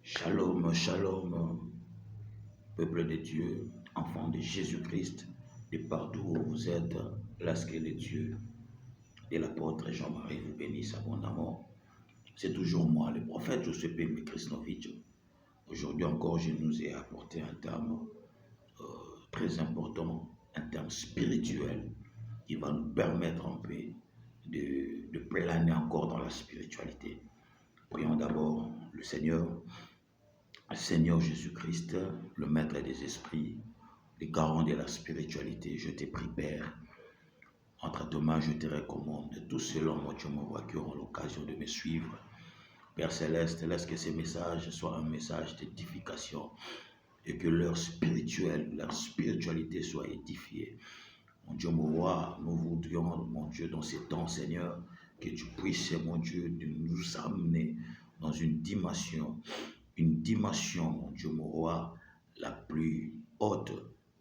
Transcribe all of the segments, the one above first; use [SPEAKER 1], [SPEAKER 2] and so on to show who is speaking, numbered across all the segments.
[SPEAKER 1] Shalom, shalom, peuple de Dieu, enfants de Jésus-Christ, de partout où vous êtes, l'asque de Dieu et l'apôtre Jean-Marie vous bénisse abondamment. C'est toujours moi, le prophète Joseph Mikrisnovitch. Aujourd'hui encore, je nous ai apporté un terme très important, un terme spirituel qui va nous permettre un peu de planer encore dans la spiritualité. Prions d'abord le Seigneur Jésus-Christ, le maître des esprits, le garant de la spiritualité. Je te prie, Père, entre tes mains, je te recommande tous ceux-là, moi, tu m'envoies, qui auront l'occasion de me suivre. Père Céleste, laisse que ces messages soient un message d'édification et que leur spiritualité soit édifiée. Mon Dieu, mon roi, nous voudrions, mon Dieu, dans ces temps, Seigneur, que tu puisses, mon Dieu, de nous amener dans une dimension, mon Dieu, mon roi, la plus haute,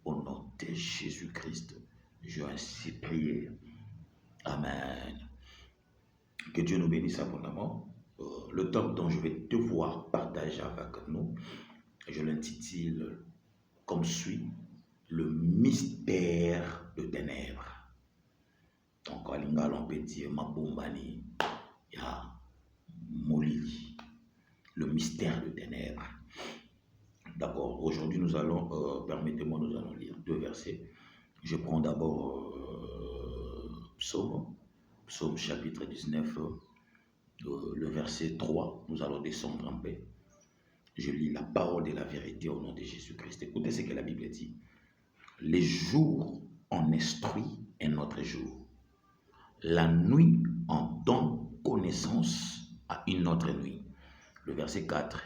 [SPEAKER 1] au nom de Jésus-Christ. Je ainsi prié. Amen. Que Dieu nous bénisse abondamment. Le temps dont je vais devoir partager avec nous, je l'intitule comme suit, le mystère de ténèbres. Donc, à l'ingala, on peut dire Mabombani, ya Molili, le mystère de ténèbres. D'accord, aujourd'hui nous allons, permettez-moi, nous allons lire deux versets. Je prends d'abord Psaume chapitre 19, le verset 3. Nous allons descendre en paix. Je lis la parole de la vérité au nom de Jésus-Christ. Écoutez ce que la Bible dit. Les jours en instruit un autre jour. La nuit en donne connaissance à une autre nuit. Le verset 4.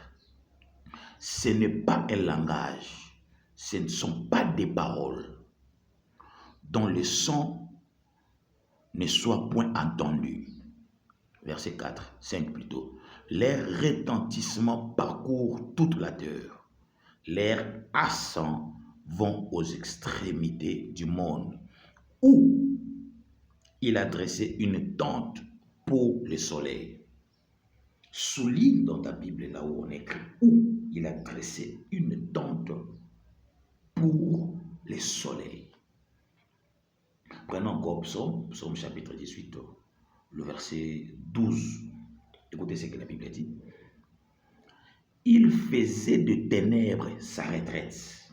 [SPEAKER 1] Ce n'est pas un langage, ce ne sont pas des paroles dont le son ne soit point entendu. Verset 4, 5 plutôt. Leur retentissement parcourt toute la terre. Leurs accents vont aux extrémités du monde, où il a dressé une tente pour le soleil. Souligne dans ta Bible là où on écrit où il a dressé une tente pour le soleil. Prenons encore Psaume chapitre 18, le verset 12. Écoutez ce que la Bible dit. Il faisait de ténèbres sa retraite.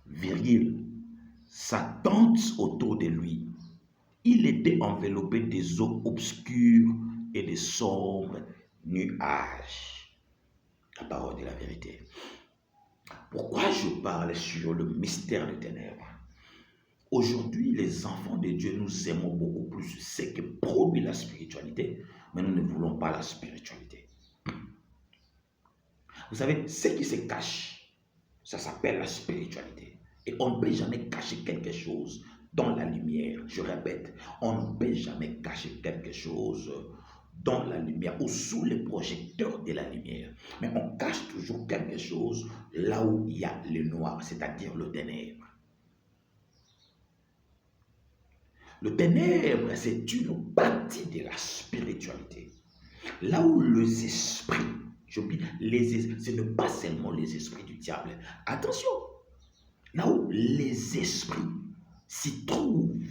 [SPEAKER 1] Virgule. Sa tente autour de lui. Il était enveloppé des eaux obscures et de sombres nuages. La parole de la vérité. Pourquoi je parle sur le mystère des ténèbres? Aujourd'hui, les enfants de Dieu, nous aimons beaucoup plus ce que produit la spiritualité, mais nous ne voulons pas la spiritualité. Vous savez, ce qui se cache, ça s'appelle la spiritualité. Et on ne peut jamais cacher quelque chose dans la lumière. Je répète, on ne peut jamais cacher quelque chose dans la lumière ou sous les projecteurs de la lumière. Mais on cache toujours quelque chose là où il y a le noir, c'est-à-dire le ténèbre. Le ténèbre, c'est une partie de la spiritualité. Là où les esprits, ce n'est pas seulement les esprits du diable. Attention, là où les esprits s'y trouvent,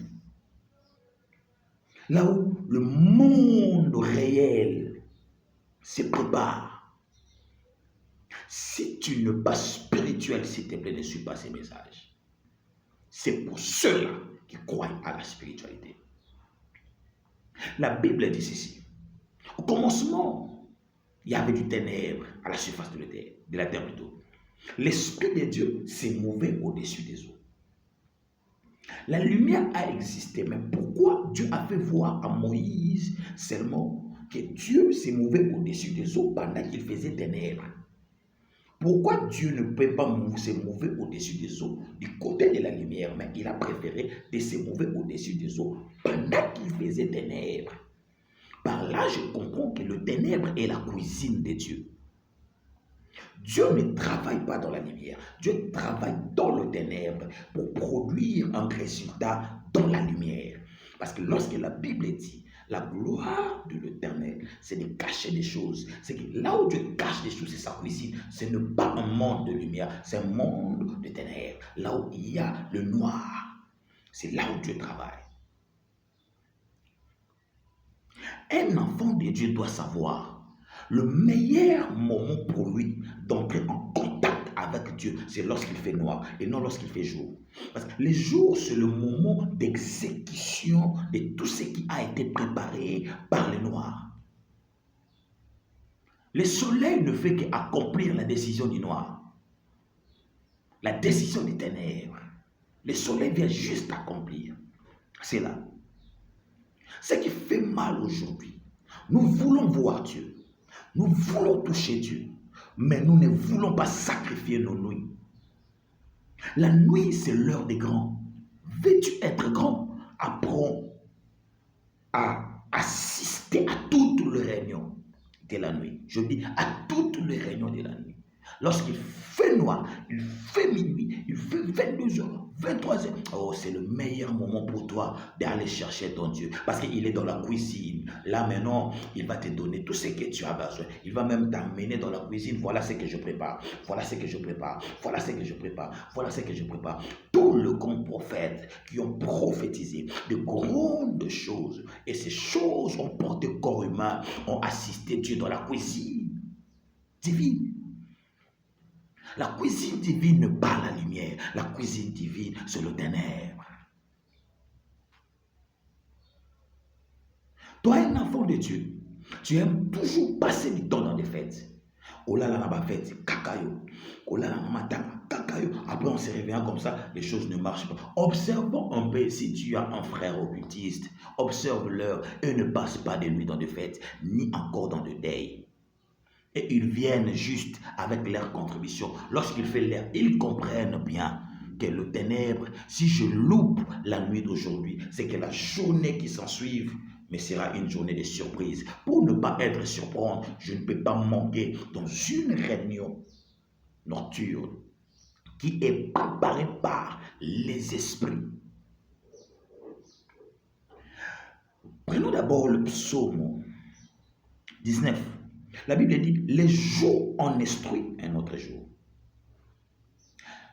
[SPEAKER 1] là où le monde réel se prépare. Si tu n'es pas spirituel, s'il te plaît, ne suis pas ces messages. C'est pour ceux-là qui croient à la spiritualité. La Bible dit ceci. Au commencement, il y avait du ténèbre à la surface de la terre plutôt. L'Esprit de Dieu s'est mouvé au-dessus des eaux. La lumière a existé, mais pourquoi Dieu a fait voir à Moïse seulement que Dieu s'est mouvé au-dessus des eaux pendant qu'il faisait ténèbres? Pourquoi Dieu ne peut pas se mouver au-dessus des eaux du côté de la lumière, mais il a préféré de se mouver au-dessus des eaux pendant qu'il faisait ténèbres? Par là, je comprends que le ténèbre est la cuisine de Dieu. Dieu ne travaille pas dans la lumière. Dieu travaille dans le ténèbre pour produire un résultat dans la lumière. Parce que lorsque la Bible dit, La gloire de l'Éternel, c'est de cacher des choses. C'est que là où Dieu cache des choses, c'est sa cuisine. Ce n'est pas un monde de lumière, c'est un monde de ténèbres. Là où il y a le noir, c'est là où Dieu travaille. Un enfant de Dieu doit savoir le meilleur moment pour lui d'entrer en contact avec Dieu, c'est lorsqu'il fait noir et non lorsqu'il fait jour. Parce que les jours, c'est le moment d'exécution de tout ce qui a été préparé par les noirs. Le soleil ne fait qu'accomplir la décision du noir, la décision des ténèbres. Le soleil vient juste accomplir. C'est là. Ce qui fait mal aujourd'hui, nous voulons voir Dieu, nous voulons toucher Dieu, mais nous ne voulons pas sacrifier nos nuits. La nuit, c'est l'heure des grands. Veux-tu être grand? Apprends à assister à toutes les réunions de la nuit. Je dis à toutes les réunions de la nuit. Lorsqu'il fait noir, il fait minuit, il fait 22h, 23h. Oh, c'est le meilleur moment pour toi d'aller chercher ton Dieu. Parce qu'il est dans la cuisine. Là maintenant, il va te donner tout ce que tu as besoin. Il va même t'amener dans la cuisine. Voilà ce que je prépare. Voilà ce que je prépare. Voilà ce que je prépare. Voilà ce que je prépare. Tous les grands prophètes qui ont prophétisé de grandes choses. Et ces choses ont porté corps humain, ont assisté Dieu dans la cuisine divine. La cuisine divine n'est pas la lumière. La cuisine divine, c'est le ténèbre. Toi, un enfant de Dieu, tu aimes toujours passer du temps dans des fêtes. Oh là là, là, fête, kakayo. Oh là là, matanga, kakayo. Après, on se réveille comme ça, les choses ne marchent pas. Observons un peu si tu as un frère occultiste. Observe-leur et ne passe pas de nuit dans des fêtes, ni encore dans des deuils. Et ils viennent juste avec leur contribution. Lorsqu'ils font l'air, ils comprennent bien que le ténèbre, si je loupe la nuit d'aujourd'hui, c'est que la journée qui s'ensuit mais sera une journée de surprise. Pour ne pas être surpris, je ne peux pas manquer dans une réunion nocturne qui est préparée par les esprits. Prenons d'abord le psaume 19. La Bible dit, les jours en instruit un autre jour.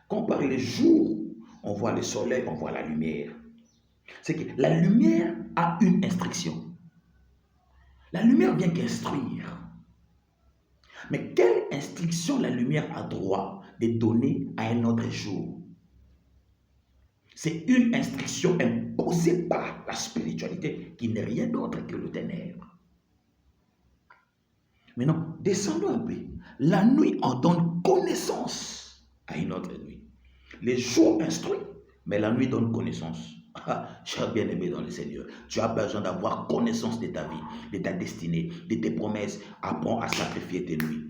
[SPEAKER 1] Quand on parle des jours, on voit le soleil, on voit la lumière. C'est que la lumière a une instruction. La lumière vient qu'instruire. Mais quelle instruction la lumière a droit de donner à un autre jour? C'est une instruction imposée par la spiritualité qui n'est rien d'autre que le ténèbre. Maintenant, descendons un peu. La nuit en donne connaissance à une autre nuit. Les jours instruisent, mais la nuit donne connaissance. Cher bien-aimé dans le Seigneur, tu as besoin d'avoir connaissance de ta vie, de ta destinée, de tes promesses. Apprends à sacrifier tes nuits.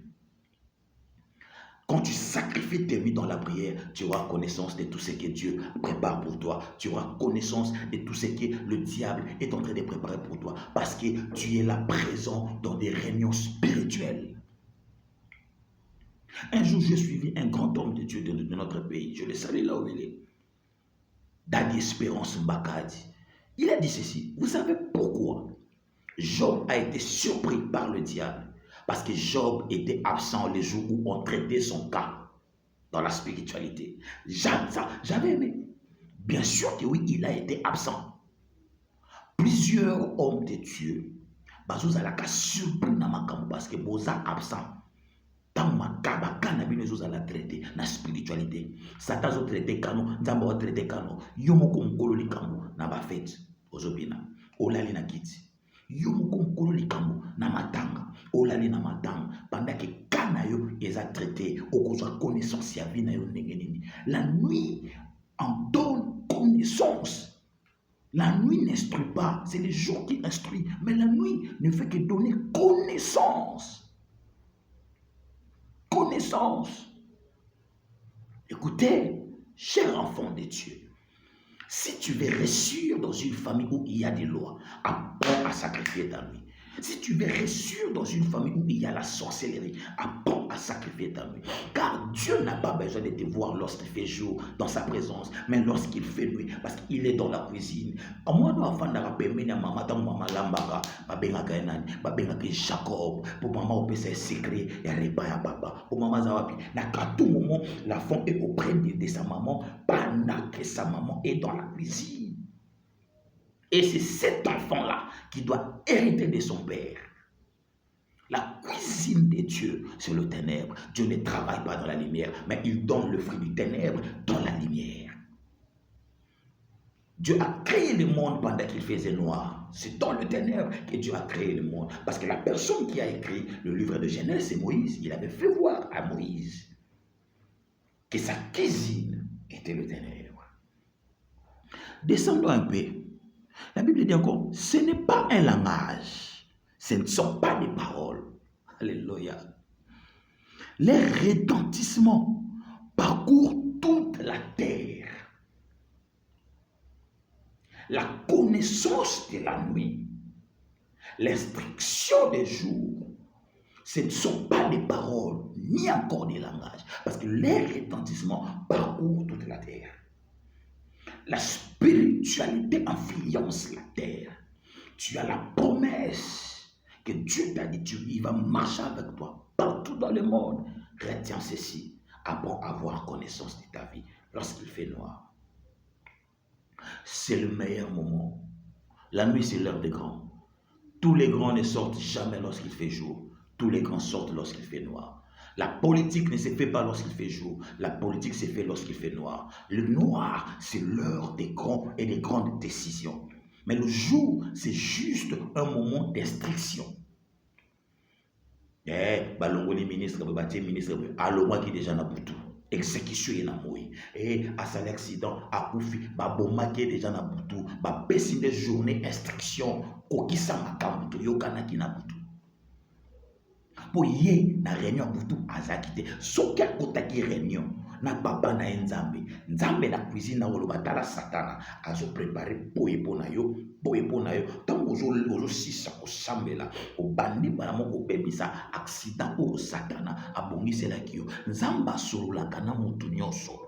[SPEAKER 1] Quand tu sacrifies tes nuits dans la prière, tu auras connaissance de tout ce que Dieu prépare pour toi. Tu auras connaissance de tout ce que le diable est en train de préparer pour toi. Parce que tu es là présent dans des réunions spirituelles. Un jour, j'ai suivi un grand homme de Dieu de notre pays. Je le salue là où il est. Dadi Espérance Mbakadi. Il a dit ceci. Vous savez pourquoi Job a été surpris par le diable? Parce que Job était absent les jours où on traitait son cas dans la spiritualité. J'avais aimé. Bien sûr que oui, il a été absent. Plusieurs hommes de Dieu, ils ont surpris parce que ils sont absents. Tant que la traité na spiritualité. Satan a traité kano, Nzamba a traité kano. Yomoko mkolo likambo na ba fête. Ozobina. Olali na kiti. Yomoko mkolo likambo na matanga. Olali na matanga. Pendant que kana yo eza traité, okozwa connaissance ya vie na yo ndenge nini. La nuit en donne connaissance. La nuit n'instruit pas, c'est le jour qui instruit. Mais la nuit ne fait que donner connaissance. Connaissance. Écoutez, cher enfant de Dieu, si tu veux réussir dans une famille où il y a des lois, apprends à sacrifier ta nuit. Si tu veux réussir dans une famille où il y a la sorcellerie, apprends à sacrifier ta nuit. Car Dieu n'a pas besoin de te voir lorsqu'il fait jour dans sa présence, mais lorsqu'il fait nuit, parce qu'il est dans la cuisine. À moi, nous avons dit maman, dans maman lambaka, babengaka enani, babengaka Jacob, pour maman opé ses secrets, et repas à papa, pour maman zawapi. À tout moment, l'enfant est auprès de sa maman, pendant que sa maman est dans la cuisine. Et c'est cet enfant-là qui doit hériter de son père. La cuisine de Dieu, c'est le ténèbre. Dieu ne travaille pas dans la lumière, mais il donne le fruit du ténèbre dans la lumière. Dieu a créé le monde pendant qu'il faisait noir. C'est dans le ténèbre que Dieu a créé le monde. Parce que la personne qui a écrit le livre de Genèse, c'est Moïse. Il avait fait voir à Moïse que sa cuisine était le ténèbre. Descendons un peu. La Bible dit encore, ce n'est pas un langage, ce ne sont pas des paroles. Alléluia. Les retentissements parcourent toute la terre. La connaissance de la nuit, l'instruction des jours, ce ne sont pas des paroles, ni encore des langages, parce que les retentissements parcourent toute la terre. La spiritualité influence la terre. Tu as la promesse que Dieu t'a dit, il va marcher avec toi partout dans le monde. Retiens ceci, apprends à avoir connaissance de ta vie lorsqu'il fait noir. C'est le meilleur moment. La nuit, c'est l'heure des grands. Tous les grands ne sortent jamais lorsqu'il fait jour. Tous les grands sortent lorsqu'il fait noir. La politique ne se fait pas lorsqu'il fait jour. La politique se fait lorsqu'il fait noir. Le noir, c'est l'heure des grands et des grandes décisions. Mais le jour, c'est juste un moment d'instruction. Balongoli ministre, ministre, alors qui déjà n'a boutou. Exécution est na moui. À son accident, à Koufi, Baboma qui est déjà na boutou. Babessi des journées instruction. Kokisa makambutu, yokana ki na boutou. Pour y na réunion boutou azakite. Soki akotaki réunion. Na papa na nzambe. Nzambe na cuisine na wolobatala satana. Azo préparer poepo na yo. Poepo na yo. Tant ozo sisa ko sambela. O bandi bana moko bebisa. Accident o satana. Abongisela kiyo. Nzamba solola kana mutu nyonso.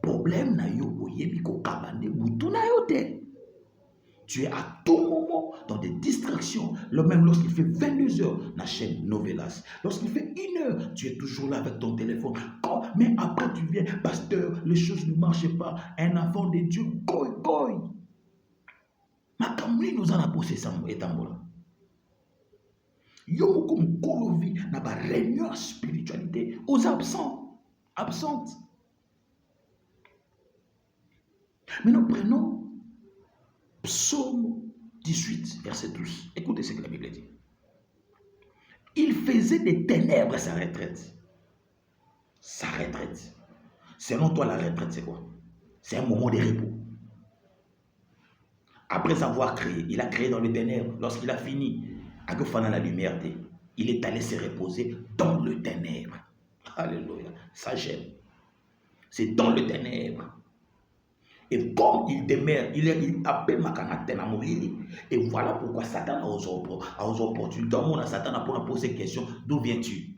[SPEAKER 1] Problème na yo oyebi ko kabande boutou na yo te. Tu es à tout moment dans des distractions. Même lorsqu'il fait 22 heures, la chaîne Novelas. Lorsqu'il fait 1 heure, tu es toujours là avec ton téléphone. Mais après, tu viens, pasteur, les choses ne marchent pas. Un enfant de Dieu, goy. Ma kamli nous en a posé ça, etambola. Yo, comme kolovi, n'a pas réunion spiritualité aux absents, absentes. Mais nous prenons Psaume 18, verset 12. Écoutez ce que la Bible dit. Il faisait des ténèbres sa retraite. Sa retraite. Selon toi, la retraite, c'est quoi? C'est un moment de repos. Après avoir créé, il a créé dans les ténèbres. Lorsqu'il a fini, à la lumière, il est allé se reposer dans le ténèbre. Alléluia. Ça j'aime. C'est dans le ténèbre. Et comme il demeure, il appelle Makanatena Mouli. Et voilà pourquoi Satan a aux opportunités. Dans mon Satan a pour poser question, d'où viens-tu?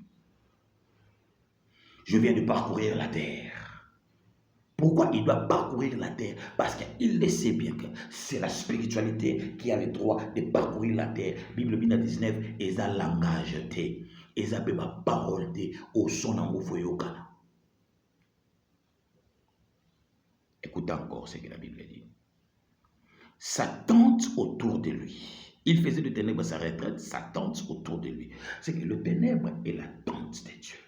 [SPEAKER 1] Je viens de parcourir la terre. Pourquoi il doit parcourir la terre? Parce qu'il le sait bien que c'est la spiritualité qui a le droit de parcourir la terre. Bible 19, et ça langage te. Et ça peut ma parole te. Au son en mofoyokana. Écoutez encore ce que la Bible dit. Sa tente autour de lui. Il faisait de ténèbres sa retraite, sa tente autour de lui. C'est que le ténèbre est la tente de Dieu.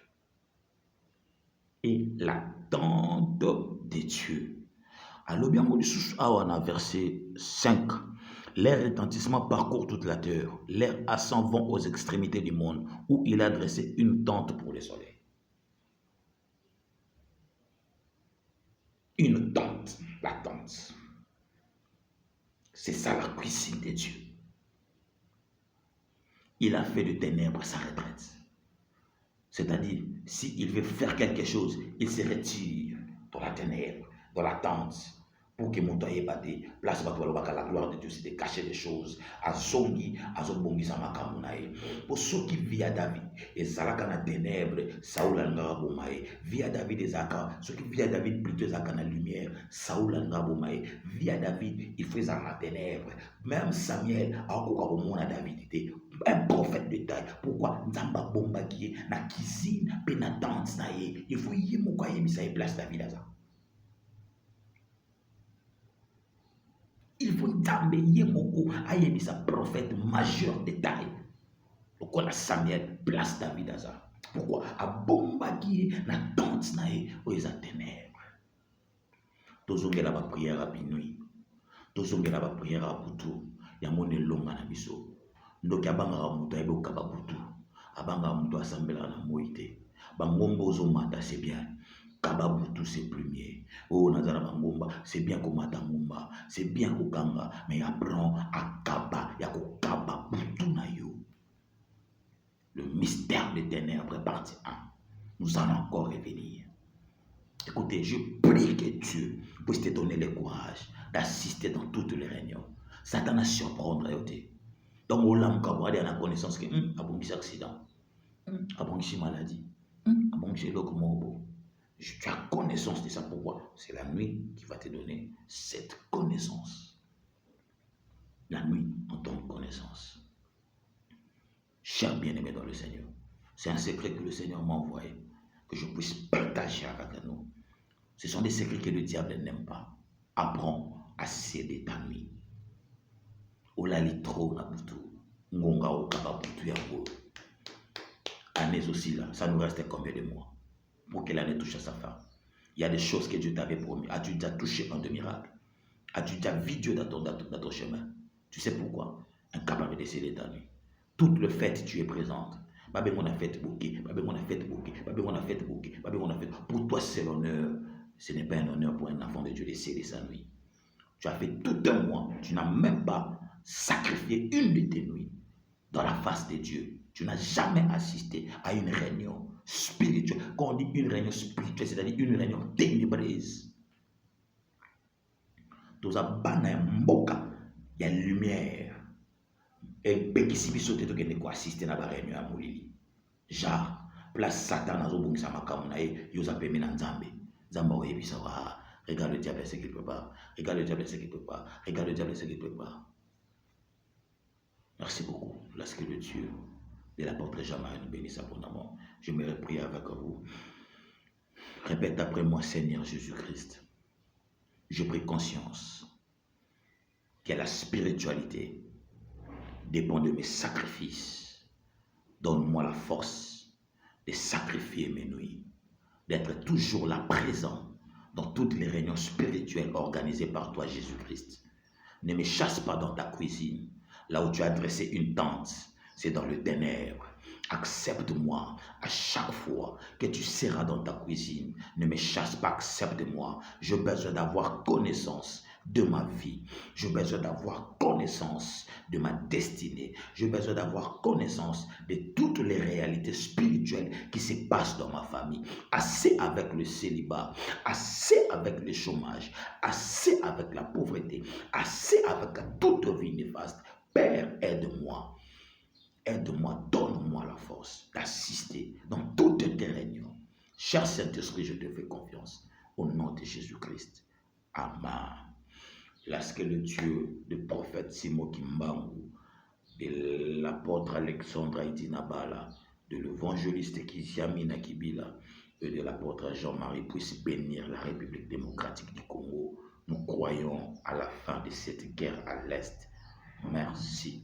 [SPEAKER 1] Et la tente de Dieu. Alors bien, on a verset 5. L'air retentissement parcourt toute la terre. L'air ascend vont aux extrémités du monde, où il a dressé une tente pour le soleil. Une tente, la tente. C'est ça la cuisine de Dieu. Il a fait de ténèbres sa retraite. C'est-à-dire, s'il veut faire quelque chose, il se retire dans la ténèbre, dans la tente, pour que mon temps ait battu, place la gloire de Dieu, c'est de cacher des choses. Azongi, azobongi samakamunae. Pour ceux qui vivent à David, et Zalaka na ténèbres, Saoul Angabomae, via David et Zaka, ceux qui vivent à David plutôt Zaka na lumière, Saoul Angabomae, via David, il faisait la ténèbres. Même Samuel a encore à David était un prophète de taille. Pourquoi Nzamba Bombagier, na cuisine, pénatante, il faut y moukaye, mais ça y place David à ça. Il faut t'embellir beaucoup à sa prophète majeur de taille. Pourquoi Samuel place David à ça? Pourquoi à bombardier na tente nae aux ténèbres. Tozongela ba prière à minuit. Tozongela ba prière à butu. Ya mone longa na biso. Ndoki abanga mutu ebe okaba butu. Abanga mutu asambela na moite. Bangombo zomata c'est bien. Kababutu c'est premier. Oh Nazara Bangomba, c'est bien qu'on matangomba, c'est bien qu'on ganga, mais apprends à kaba, yako kaba butu na yo. Le mystère des ténèbres, partie 1. Nous allons encore revenir. Écoutez, je prie que Dieu puisse te donner le courage d'assister dans toutes les réunions. Satan a surprendre. Donc, on l'a encore la connaissance que abongi accident, abongi maladie, abongi locomobo. Tu as connaissance de ça. Pourquoi? C'est la nuit qui va te donner cette connaissance. La nuit en tant que connaissance. Cher bien-aimé dans le Seigneur, c'est un secret que le Seigneur m'a envoyé, que je puisse partager avec nous. Ce sont des secrets que le diable n'aime pas. Apprends à céder ta nuit. Ola litro na butu, ngonga okaba butu ya go. Années aussi là, ça nous reste combien de mois pour que l'année touche à sa fin? Il y a des choses que Dieu t'avait promis. As-tu déjà touché en de miracles? As-tu déjà vu Dieu dans ton chemin? Tu sais pourquoi? Incapable de céder ta nuit. Toute le fête, tu es présente. Babé, on a fait bouquet. Babé, on a fait bouquet. Babé, on a fait bouquet. Babé, on a fait. Pour toi, c'est l'honneur. Ce n'est pas un honneur pour un enfant de Dieu de céder sa nuit. Tu as fait tout un mois. Tu n'as même pas sacrifié une de tes nuits dans la face de Dieu. Tu n'as jamais assisté à une réunion spirituelle. Quand on dit une réunion spirituelle, c'est-à-dire une réunion ténébreuse. Dans un banner mboka, il y a une lumière. Et Bekisi bisote to kende ko assister na ba réunion à Molili. Genre, place Satan na zobungisa makamu na ye, yoza peme na Nzambe. Nzamba oyebisa wa, regarde le diable ce qu'il peut pas. Regarde le diable ce qu'il peut pas. Regarde le diable ce qu'il peut pas. Merci beaucoup. Lorsque le Dieu de l'apôtre Jean-Marie nous bénisse abondamment. Je me reprie avec vous. Répète après moi, Seigneur Jésus-Christ. Je prie conscience que la spiritualité dépend de mes sacrifices. Donne-moi la force de sacrifier mes nuits, d'être toujours là présent dans toutes les réunions spirituelles organisées par toi, Jésus-Christ. Ne me chasse pas dans ta cuisine, là où tu as dressé une tente, c'est dans le ténèbre. Accepte-moi à chaque fois que tu seras dans ta cuisine. Ne me chasse pas, accepte-moi. J'ai besoin d'avoir connaissance de ma vie. J'ai besoin d'avoir connaissance de ma destinée. J'ai besoin d'avoir connaissance de toutes les réalités spirituelles qui se passent dans ma famille. Assez avec le célibat, assez avec le chômage, assez avec la pauvreté, assez avec toute vie néfaste. Père, aide-moi. Aide-moi, donne-moi la force d'assister dans toutes tes réunions. Cher Saint-Esprit, je te fais confiance. Au nom de Jésus-Christ. Amen. Lorsque le Dieu du prophète Simo Kimbangu, de l'apôtre Alexandre Haïti-Nabala, de l'évangéliste Kiziamina Kibila et de l'apôtre Jean-Marie puisse bénir la République démocratique du Congo, nous croyons à la fin de cette guerre à l'Est. Merci.